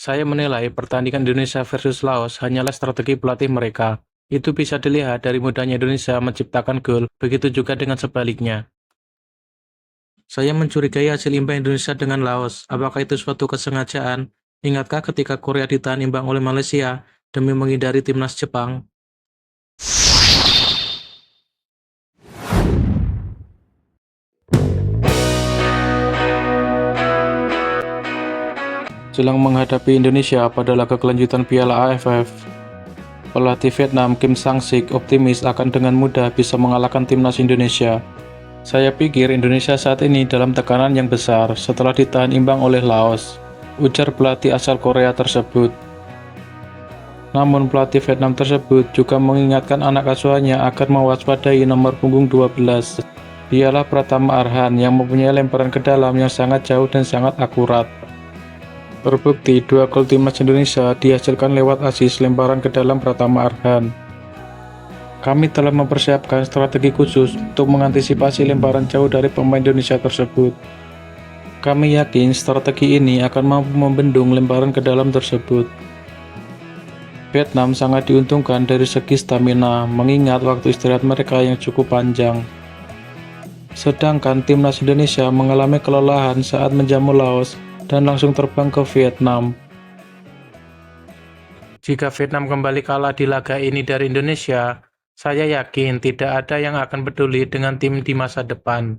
Saya menilai pertandingan Indonesia versus Laos hanyalah strategi pelatih mereka. Itu bisa dilihat dari mudahnya Indonesia menciptakan gol, begitu juga dengan sebaliknya. Saya mencurigai hasil imbang Indonesia dengan Laos. Apakah itu suatu kesengajaan? Ingatkah ketika Korea ditahan imbang oleh Malaysia demi menghindari timnas Jepang? Jelang menghadapi Indonesia pada laga kelanjutan Piala AFF, pelatih Vietnam Kim Sang-sik optimis akan dengan mudah bisa mengalahkan timnas Indonesia. Saya pikir Indonesia saat ini dalam tekanan yang besar setelah ditahan imbang oleh Laos, ujar pelatih asal Korea tersebut. Namun pelatih Vietnam tersebut juga mengingatkan anak asuhannya agar mewaspadai nomor punggung 12. Dialah Pratama Arhan yang mempunyai lemparan ke dalam yang sangat jauh dan sangat akurat. Terbukti, 2 gol timnas Indonesia dihasilkan lewat asis lemparan ke dalam Pratama Arhan. Kami telah mempersiapkan strategi khusus untuk mengantisipasi lemparan jauh dari pemain Indonesia tersebut. Kami yakin strategi ini akan mampu membendung lemparan ke dalam tersebut. Vietnam sangat diuntungkan dari segi stamina, mengingat waktu istirahat mereka yang cukup panjang. Sedangkan timnas Indonesia mengalami kelelahan saat menjamu Laos dan langsung terbang ke Vietnam. Jika Vietnam kembali kalah di laga ini dari Indonesia, saya yakin tidak ada yang akan peduli dengan tim di masa depan.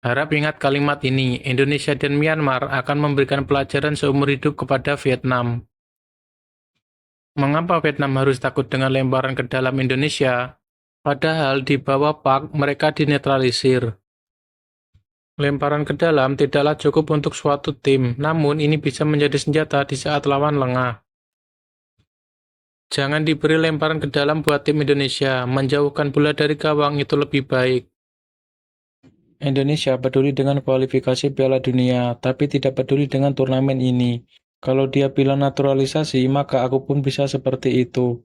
Harap ingat kalimat ini, Indonesia dan Myanmar akan memberikan pelajaran seumur hidup kepada Vietnam. Mengapa Vietnam harus takut dengan lemparan ke dalam Indonesia? Padahal di bawah Pak mereka dinetralisir. Lemparan ke dalam tidaklah cukup untuk suatu tim, namun ini bisa menjadi senjata di saat lawan lengah. Jangan diberi lemparan ke dalam buat tim Indonesia, menjauhkan bola dari gawang itu lebih baik. Indonesia peduli dengan kualifikasi Piala Dunia, tapi tidak peduli dengan turnamen ini. Kalau dia bilang naturalisasi, maka aku pun bisa seperti itu.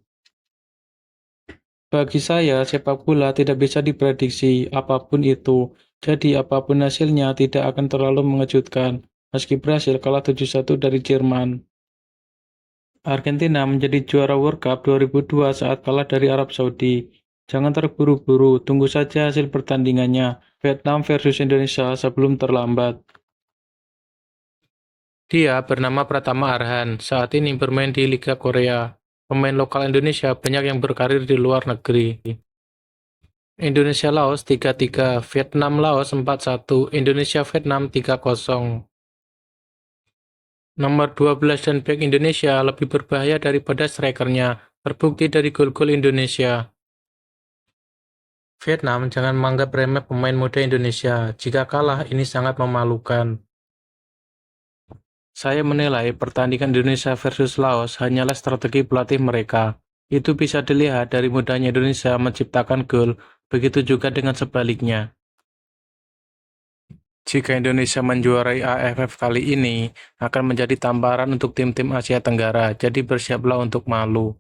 Bagi saya, sepak bola tidak bisa diprediksi apapun itu. Jadi apapun hasilnya tidak akan terlalu mengejutkan. Meski berhasil kalah 7-1 dari Jerman. Argentina menjadi juara World Cup 2002 saat kalah dari Arab Saudi. Jangan terburu-buru, tunggu saja hasil pertandingannya. Vietnam versus Indonesia sebelum terlambat. Dia bernama Pratama Arhan, saat ini bermain di Liga Korea. Pemain lokal Indonesia banyak yang berkarir di luar negeri. Indonesia-Laos 3-3, Vietnam-Laos 4-1, Indonesia-Vietnam 3-0. Nomor 12 dan bek Indonesia lebih berbahaya daripada strikernya, terbukti dari gol-gol Indonesia. Vietnam jangan menganggap remeh pemain muda Indonesia, jika kalah ini sangat memalukan. Saya menilai pertandingan Indonesia versus Laos hanyalah strategi pelatih mereka. Itu bisa dilihat dari mudahnya Indonesia menciptakan gol, begitu juga dengan sebaliknya. Jika Indonesia menjuarai AFF kali ini, akan menjadi tamparan untuk tim-tim Asia Tenggara, jadi bersiaplah untuk malu.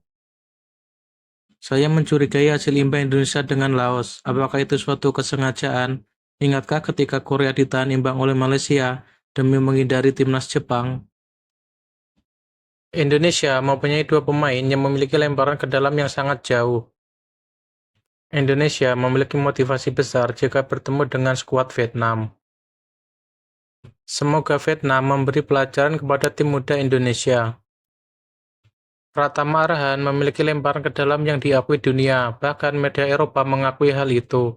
Saya mencurigai hasil imbang Indonesia dengan Laos. Apakah itu suatu kesengajaan? Ingatkah ketika Korea ditahan imbang oleh Malaysia demi menghindari timnas Jepang? Indonesia mempunyai 2 pemain yang memiliki lemparan ke dalam yang sangat jauh. Indonesia memiliki motivasi besar jika bertemu dengan skuad Vietnam. Semoga Vietnam memberi pelajaran kepada tim muda Indonesia. Pratama Arhan memiliki lemparan ke dalam yang diakui dunia, bahkan media Eropa mengakui hal itu.